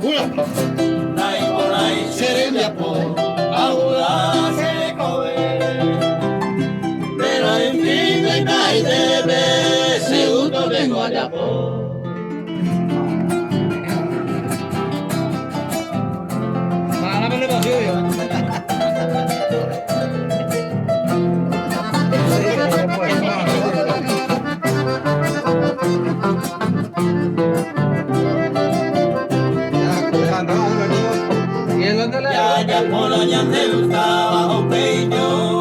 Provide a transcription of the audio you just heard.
Nai korai seremia po ahora se cobe. Pero en fin de kai debe se uto vengo allá po. Mana mana baju yo. Ya ya polo ya te gustaba un peño.